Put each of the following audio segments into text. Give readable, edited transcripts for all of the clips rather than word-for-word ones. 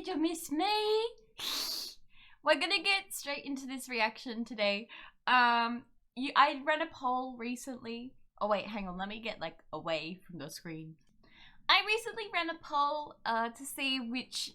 Did you miss me? We're gonna get straight into this reaction today. I ran a poll recently. Oh wait, hang on, let me get like away from the screen. I recently ran a poll to see which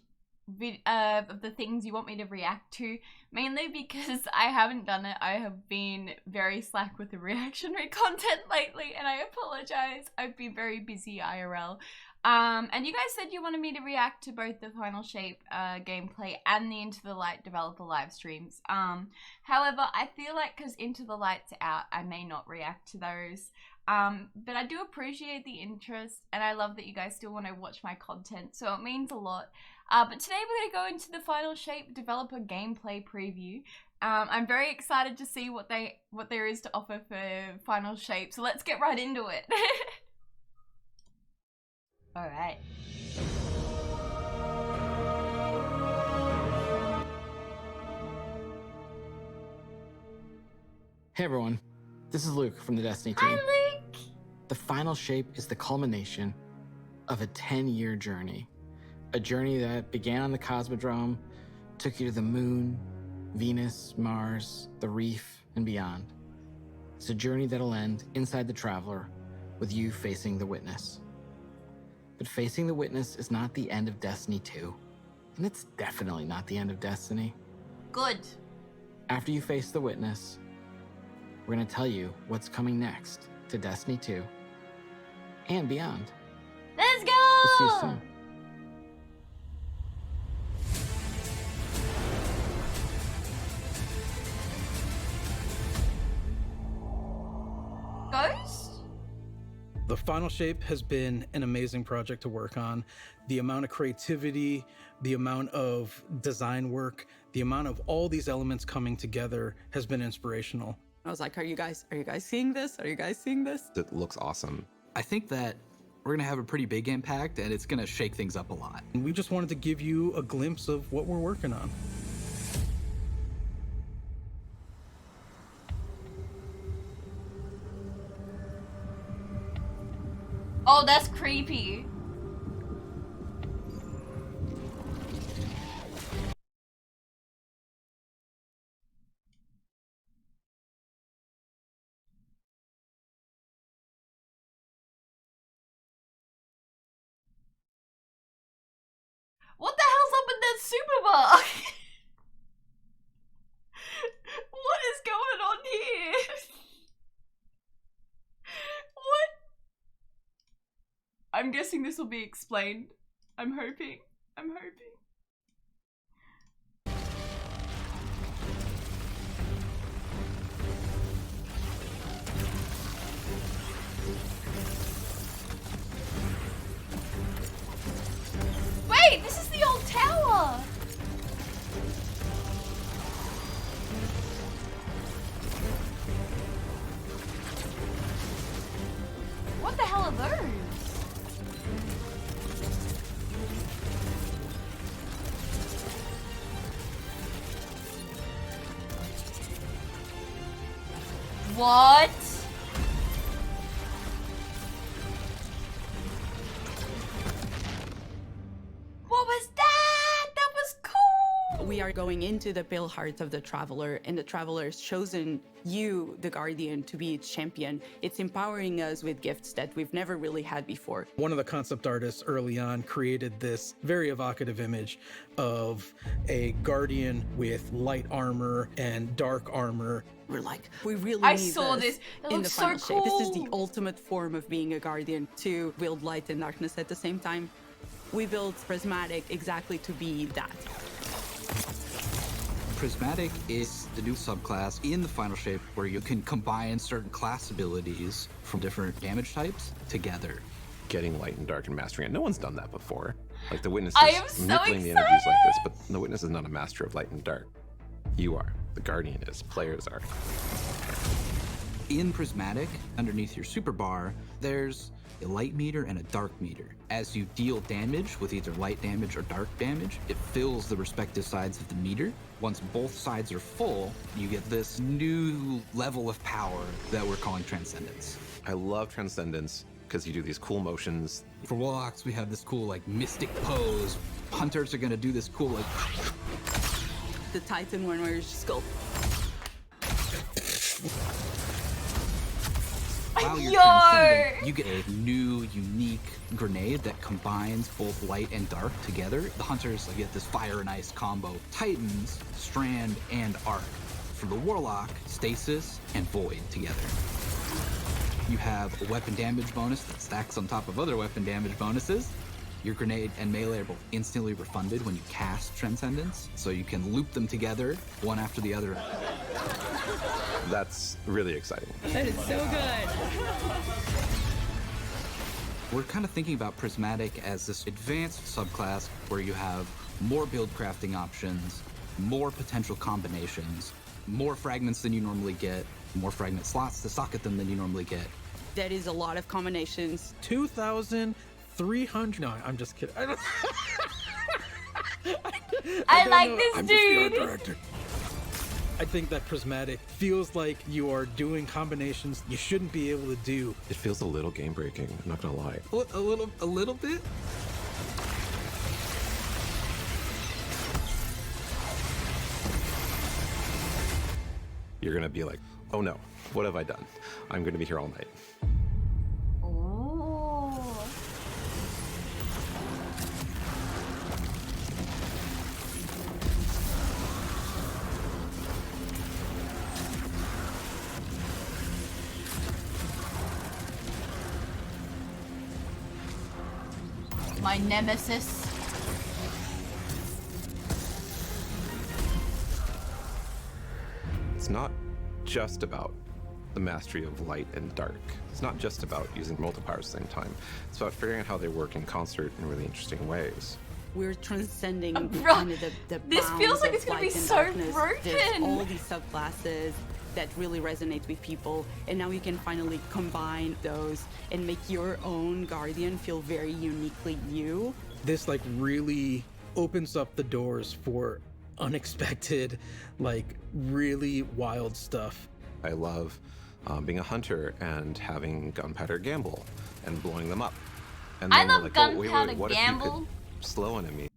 of the things you want me to react to, mainly because I haven't done it. I have been very slack with the reactionary content lately, and I apologize. I've been very busy IRL. And you guys said you wanted me to react to both the Final Shape gameplay and the Into the Light developer live streams. However, I feel like because Into the Light's out, I may not react to those. But I do appreciate the interest, and I love that you guys still want to watch my content, so it means a lot. But today we're going to go into the Final Shape developer gameplay preview. I'm very excited to see what there is to offer for Final Shape, so let's get right into it. Alright. Hey everyone, this is Luke from the Destiny team. Hi Luke! The Final Shape is the culmination of a 10-year journey. A journey that began on the Cosmodrome, took you to the moon, Venus, Mars, the reef, and beyond. It's a journey that'll end inside the Traveler with you facing the Witness. But facing the Witness is not the end of Destiny 2. And it's definitely not the end of Destiny. Good. After you face the Witness, we're going to tell you what's coming next to Destiny 2 and beyond. Let's go! We'll see you soon. Ghost? The Final Shape has been an amazing project to work on. The amount of creativity, the amount of design work, the amount of all these elements coming together has been inspirational. I was like, are you guys seeing this? Are you guys seeing this? It looks awesome. I think that we're gonna have a pretty big impact and it's gonna shake things up a lot. And we just wanted to give you a glimpse of what we're working on. Oh, that's creepy. What the hell's up in that super bar? What is going on here? What? I'm guessing this will be explained. I'm hoping. Wait, this is the old tower! What the hell are those? What? What was that? That was cool! We are going into the pale heart of the Traveler, and the Traveler has chosen you, the Guardian, to be its champion. It's empowering us with gifts that we've never really had before. One of the concept artists early on created this very evocative image of a Guardian with light armor and dark armor. We're like, we really I need saw this. That in looks the Final so Shape. This is cool. the ultimate form of being a Guardian, to wield light and darkness at the same time. We built Prismatic exactly to be that. Prismatic is the new subclass in the Final Shape where you can combine certain class abilities from different damage types together. Getting light and dark and mastering it. No one's done that before. Like the Witness I is am so manipulating the energies like this, but the Witness is not a master of light and dark. You are. The Guardian is. Players are. In Prismatic, underneath your super bar, there's a light meter and a dark meter. As you deal damage with either light damage or dark damage, it fills the respective sides of the meter. Once both sides are full, you get this new level of power that we're calling Transcendence. I love Transcendence because you do these cool motions. For Warlocks, we have this cool, like, mystic pose. Hunters are gonna do this cool, like, The Titan one where you just go. while you're Yo! transcending, you get a new, unique grenade that combines both light and dark together. The Hunters get this fire and ice combo. Titans, Strand, and Arc. For the Warlock, Stasis and Void together. You have a weapon damage bonus that stacks on top of other weapon damage bonuses. Your grenade and melee are both instantly refunded when you cast Transcendence, so you can loop them together, one after the other. That's really exciting. That is so good. We're kind of thinking about Prismatic as this advanced subclass where you have more build crafting options, more potential combinations, more fragments than you normally get, more fragment slots to socket them than you normally get. That is a lot of combinations. 2,300. No, I'm just kidding. I don't. I don't like know. this I'm just the art dude. director. I think that Prismatic feels like you are doing combinations you shouldn't be able to do. It feels a little game breaking, I'm not gonna lie. A little bit. You're gonna be like, oh no, what have I done? I'm gonna be here all night. Ooh. My nemesis. It's not just about the mastery of light and dark. It's not just about using multipliers at the same time. It's about figuring out how they work in concert in really interesting ways. We're transcending Bro, kind of the this feels bounds like of it's gonna be light and so darkness. There's broken. all these subclasses that really resonate with people, and now you can finally combine those and make your own Guardian feel very uniquely you. This like really opens up the doors for unexpected, like really wild stuff. I love being a hunter and having gunpowder gamble and blowing them up. And I then we're love like, oh, wait, gunpowder what if you gamble. could slow enemy?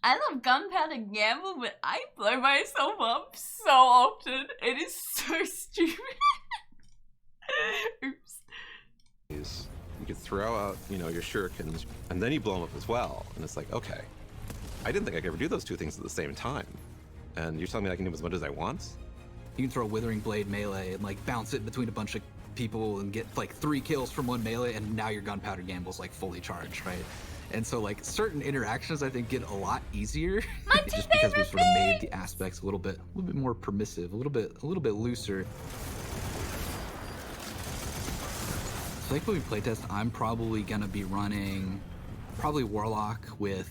I love gunpowder gamble, but I blow myself up so often. It is so stupid. Oops. You could throw out, your shurikens, and then you blow them up as well. And it's like, okay, I didn't think I could ever do those two things at the same time. And you're telling me I can do as much as I want? You can throw a Withering Blade melee and like bounce it between a bunch of people and get like 3 kills from one melee, and now your Gunpowder Gamble's like fully charged, right? And so like certain interactions I think get a lot easier just because we sort of made the aspects a little bit more permissive, a little bit looser. So like when we playtest, I'm probably gonna be running Warlock with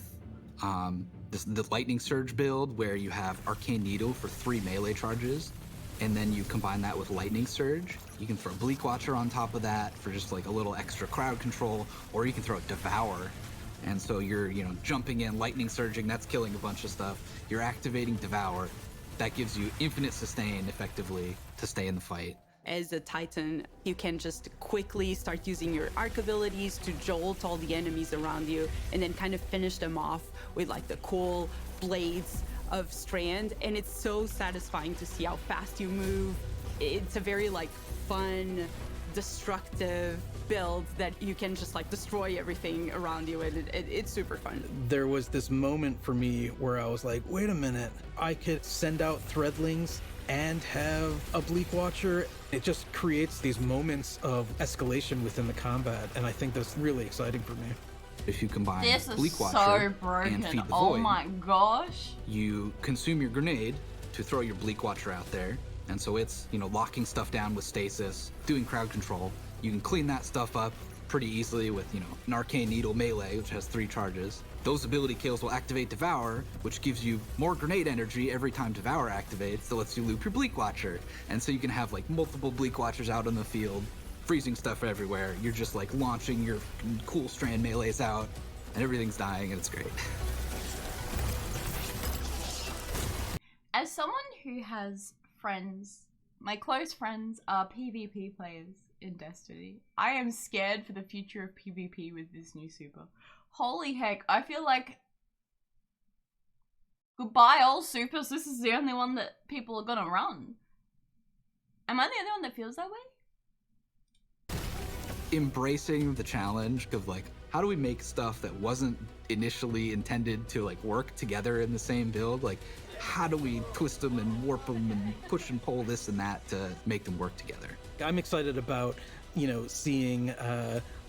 the Lightning Surge build where you have Arcane Needle for 3 melee charges, and then you combine that with Lightning Surge. You can throw Bleak Watcher on top of that for just like a little extra crowd control, or you can throw Devour. And so you're, jumping in, lightning surging, that's killing a bunch of stuff. You're activating Devour. That gives you infinite sustain, effectively, to stay in the fight. As a Titan, you can just quickly start using your arc abilities to jolt all the enemies around you, and then kind of finish them off with like the cool blades of Strand. And it's so satisfying to see how fast you move. It's a very like fun, destructive build that you can just like destroy everything around you, and it's super fun. There was this moment for me where I was like, wait a minute, I could send out Threadlings and have a Bleak Watcher. It just creates these moments of escalation within the combat, and I think that's really exciting for me. If you combine This is Bleak Watcher so and broken. Feed the Oh Void, my gosh. you consume your grenade to throw your Bleak Watcher out there. And so it's, locking stuff down with stasis, doing crowd control. You can clean that stuff up pretty easily with, an Arcane Needle melee, which has 3 charges. Those ability kills will activate Devour, which gives you more grenade energy every time Devour activates, so lets you loop your Bleak Watcher. And so you can have like multiple Bleak Watchers out on the field, freezing stuff everywhere. You're just like launching your cool Strand melees out, and everything's dying, and it's great. As someone who has friends, my close friends are PvP players in Destiny, I am scared for the future of PvP with this new super. Holy heck, I feel like goodbye all supers, this is the only one that people are gonna run. Am I the only one that feels that way? Embracing the challenge of like, how do we make stuff that wasn't initially intended to like work together in the same build? Like, how do we twist them and warp them and push and pull this and that to make them work together? I'm excited about, you know, seeing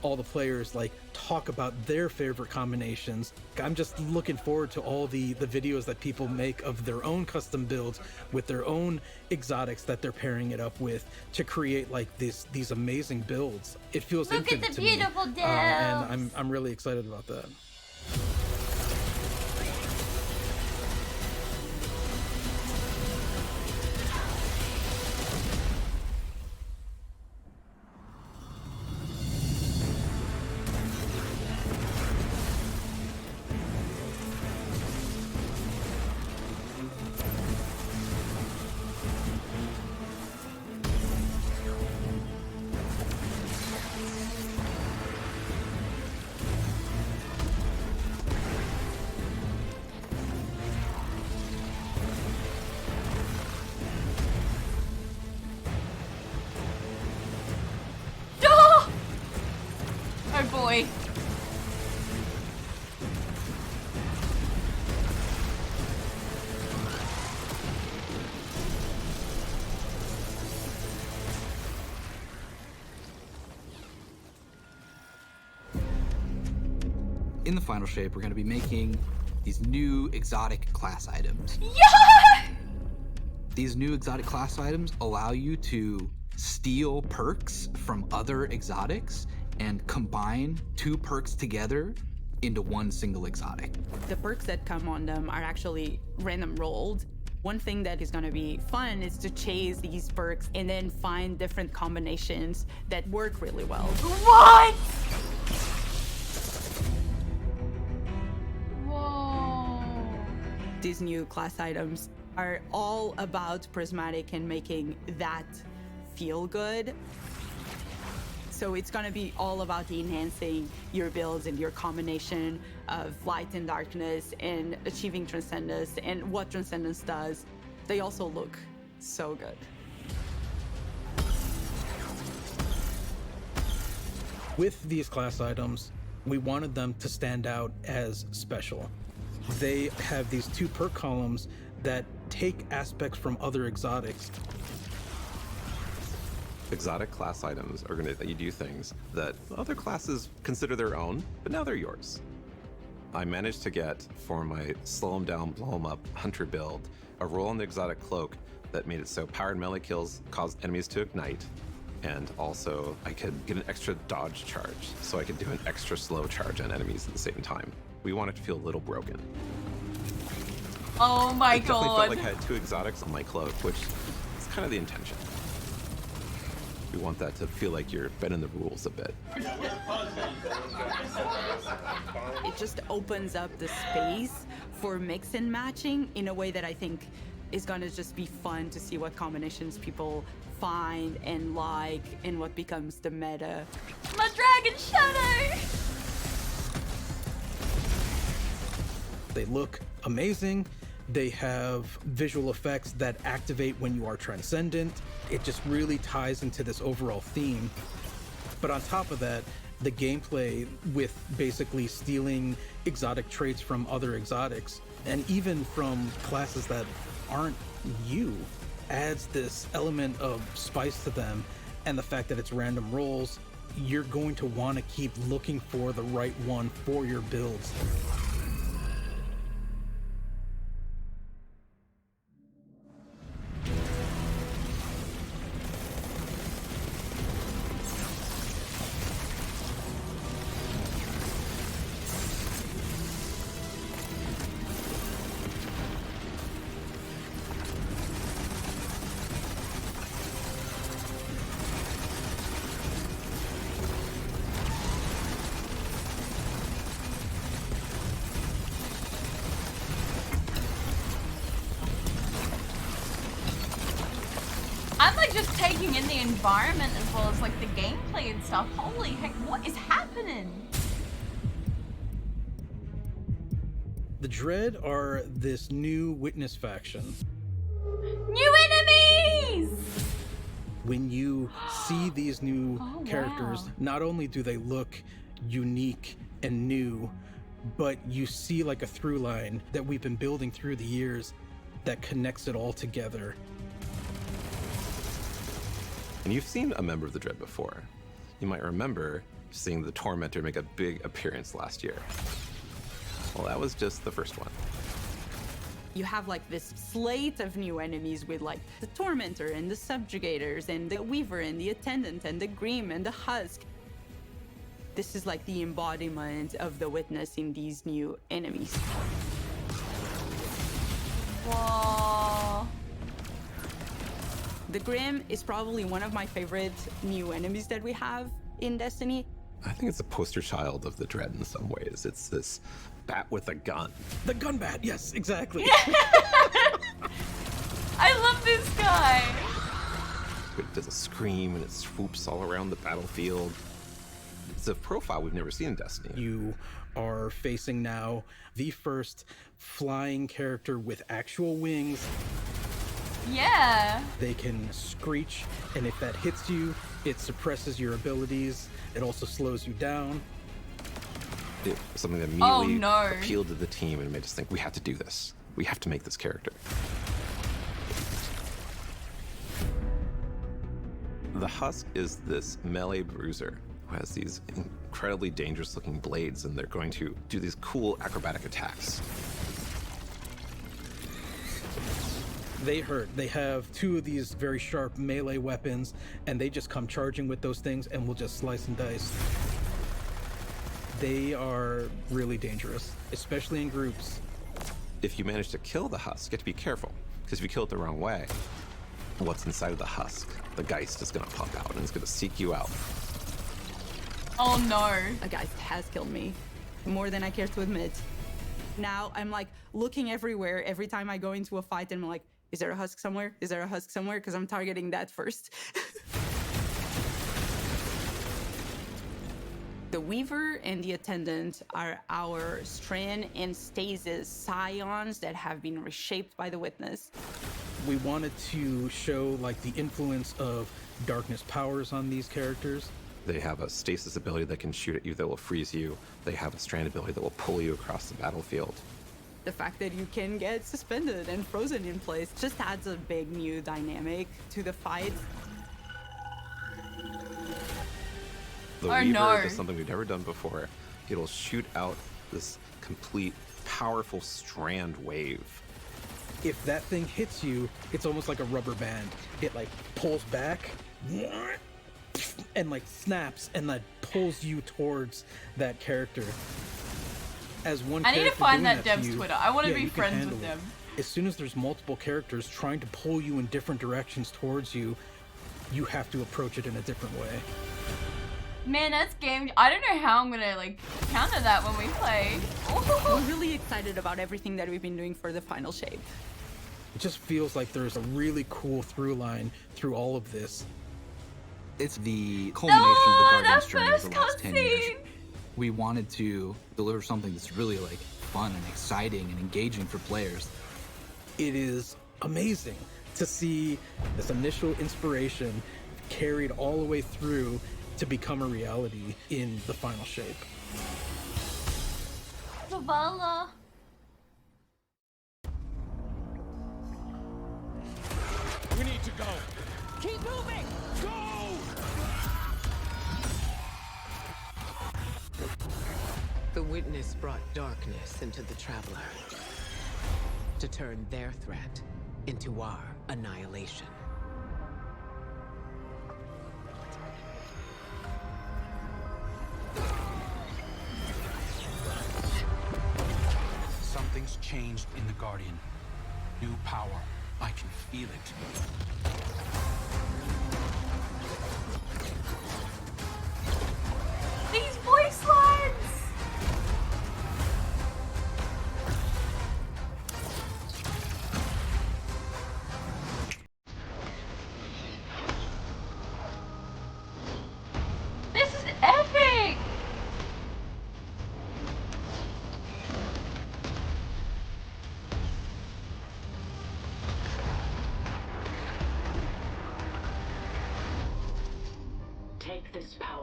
all the players like talk about their favorite combinations. I'm just looking forward to all the videos that people make of their own custom builds with their own exotics that they're pairing it up with to create like these amazing builds. It feels Look infinite at the to me. beautiful delves. And I'm really excited about that. Oh boy. In the final shape, we're going to be making these new exotic class items. Yeah! These new exotic class items allow you to steal perks from other exotics and combine 2 perks together into one single exotic. The perks that come on them are actually random rolled. One thing that is going to be fun is to chase these perks and then find different combinations that work really well. What? Whoa. These new class items are all about Prismatic and making that feel good. So it's gonna be all about enhancing your builds and your combination of light and darkness and achieving Transcendence and what Transcendence does. They also look so good. With these class items, we wanted them to stand out as special. They have these 2 perk columns that take aspects from other exotics. Exotic class items are going to let you do things that other classes consider their own, but now they're yours. I managed to get, for my slow 'em down, blow 'em up hunter build, a roll on the exotic cloak that made it so powered melee kills caused enemies to ignite, and also I could get an extra dodge charge, so I could do an extra slow charge on enemies at the same time. We want it to feel a little broken. Oh my I definitely god. felt like I had 2 exotics on my cloak, which is kind of the intention. We want that to feel like you're bending the rules a bit. It just opens up the space for mix and matching in a way that I think is gonna just be fun to see what combinations people find and like and what becomes the meta. My dragon shadow! They look amazing. They have visual effects that activate when you are transcendent. It just really ties into this overall theme. But on top of that, the gameplay with basically stealing exotic traits from other exotics, and even from classes that aren't you, adds this element of spice to them. And the fact that it's random rolls, you're going to want to keep looking for the right one for your builds. I'm like just taking in the environment as well as like the gameplay and stuff. Holy heck, what is happening? The Dread are this new witness faction. New enemies! When you see these new Oh, characters, wow. not only do they look unique and new, but you see like a through line that we've been building through the years that connects it all together. And you've seen a member of the Dread before. You might remember seeing the Tormentor make a big appearance last year. Well, that was just the first one. You have like this slate of new enemies with like the Tormentor and the Subjugators and the Weaver and the Attendant and the Grim and the Husk. This is like the embodiment of the Witness in these new enemies. Whoa. The Grim is probably one of my favorite new enemies that we have in Destiny. I think it's a poster child of the Dread in some ways. It's this bat with a gun. The gun bat, yes, exactly. I love this guy. It does a scream and it swoops all around the battlefield. It's a profile we've never seen in Destiny. You are facing now the first flying character with actual wings. Yeah. They can screech, and if that hits you, it suppresses your abilities. It also slows you down. Something that immediately no. appealed to the team and made us think, we have to do this. We have to make this character. The Husk is this melee bruiser who has these incredibly dangerous looking blades, and they're going to do these cool acrobatic attacks. They hurt. They have two of these very sharp melee weapons, and they just come charging with those things and will just slice and dice. They are really dangerous, especially in groups. If you manage to kill the Husk, you have to be careful, because if you kill it the wrong way, what's inside of the Husk, the Geist, is going to pop out and it's going to seek you out. Oh no. A Geist has killed me, more than I care to admit. Now I'm like looking everywhere every time I go into a fight, and I'm like, is there a Husk somewhere? Is there a Husk somewhere? Because I'm targeting that first. The Weaver and the Attendant are our Strand and Stasis scions that have been reshaped by the Witness. We wanted to show like the influence of darkness powers on these characters. They have a stasis ability that can shoot at you that will freeze you. They have a strand ability that will pull you across the battlefield. The fact that you can get suspended and frozen in place just adds a big new dynamic to the fight. The Oh, Weaver no. does something we've never done before. It'll shoot out this complete, powerful strand wave. If that thing hits you, it's almost like a rubber band. It like pulls back and like snaps and like pulls you towards that character. As one I need to character find doing that to dev's you, Twitter. I want to yeah, be you can friends handle with it. them. As soon as there's multiple characters trying to pull you in different directions towards you, you have to approach it in a different way. Man, that's game. I don't know how I'm gonna like counter that when we play. We're really excited about everything that we've been doing for the final shape. It just feels like there's a really cool through line through all of this. It's the culmination of the Guardian's that journey of the first last 10 years. cutscene. We wanted to deliver something that's really like fun and exciting and engaging for players. It is amazing to see this initial inspiration carried all the way through to become a reality in the final shape. Zavala. We need to go. Keep moving. Go! The Witness brought darkness into the Traveler to turn their threat into our annihilation. Something's changed in the Guardian. New power. I can feel it. These voice lines. This is epic.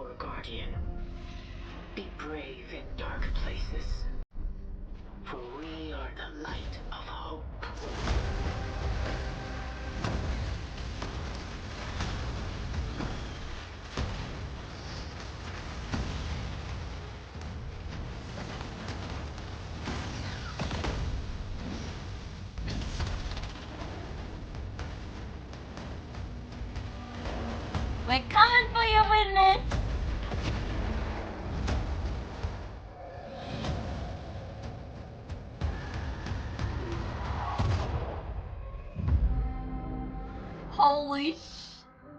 our guardian. Be brave in dark places, for we are the light of hope. We're coming for you, Wilmott!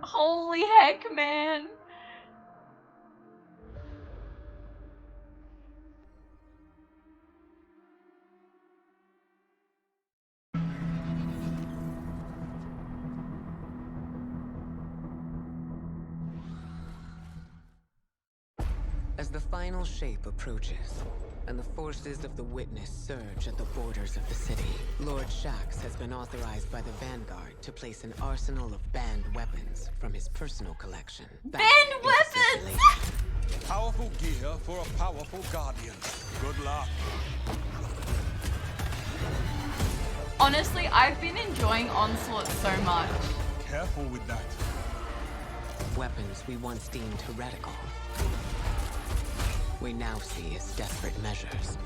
Holy heck, man! As the final shape approaches, and the forces of the Witness surge at the borders of the city, Lord Shax has been authorized by the Vanguard to place an arsenal of banned weapons from his personal collection. Banned weapons! Powerful gear for a powerful guardian. Good luck. Honestly, I've been enjoying Onslaught so much. Careful with that. Weapons we once deemed heretical, we now see as desperate measures.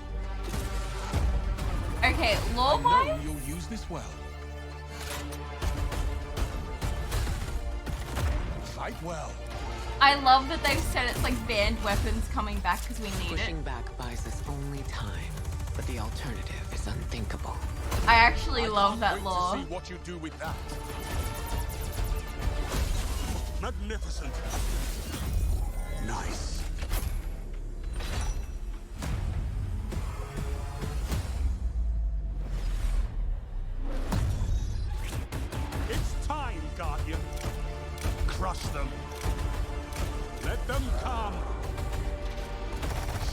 Okay, I lore-wise, know you'll use this well. Fight well. I love that they've said it's like banned weapons coming back because we need it. Pushing back buys us only time, but the alternative is unthinkable. I actually love can't that wait lore. to see what you do with that. Magnificent. Nice. It's time, Guardian. Crush them. Let them come.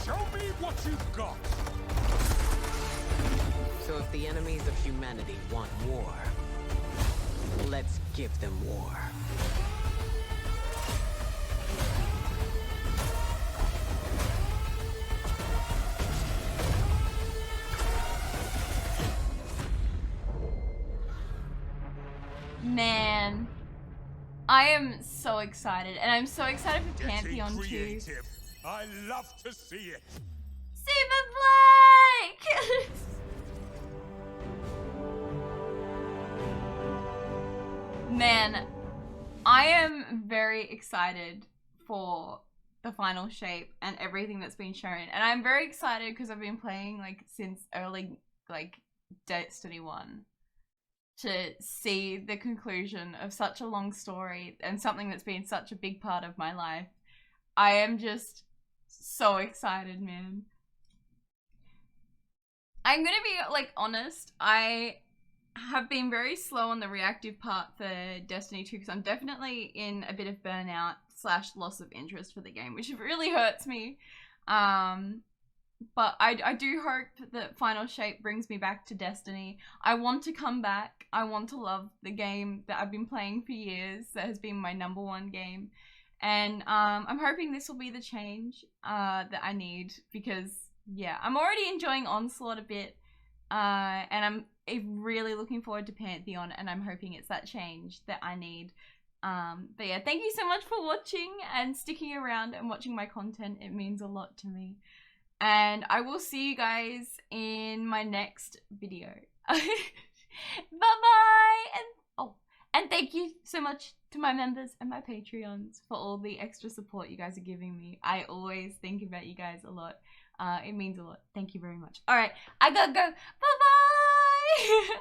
Show me what you've got. So if the enemies of humanity want war, let's give them war. Man, I am so excited, and I'm so excited for Getting Pantheon too. creative. I love to see it. Super Blake! Man, I am very excited for the final shape and everything that's been shown, and I'm very excited because I've been playing like since early like Destiny 1 to see the conclusion of such a long story and something that's been such a big part of my life. I am just so excited, man. I'm gonna be like honest, I have been very slow on the reactive part for Destiny 2 because I'm definitely in a bit of burnout / loss of interest for the game, which really hurts me. But I do hope that Final Shape brings me back to Destiny. I want to come back. I want to love the game that I've been playing for years, that has been my #1 game. And I'm hoping this will be the change that I need because, yeah, I'm already enjoying Onslaught a bit. And I'm really looking forward to Pantheon, and I'm hoping it's that change that I need. But yeah, thank you so much for watching and sticking around and watching my content. It means a lot to me. And I will see you guys in my next video. Bye-bye! And thank you so much to my members and my Patreons for all the extra support you guys are giving me. I always think about you guys a lot. It means a lot. Thank you very much. Alright, I gotta go. Bye-bye!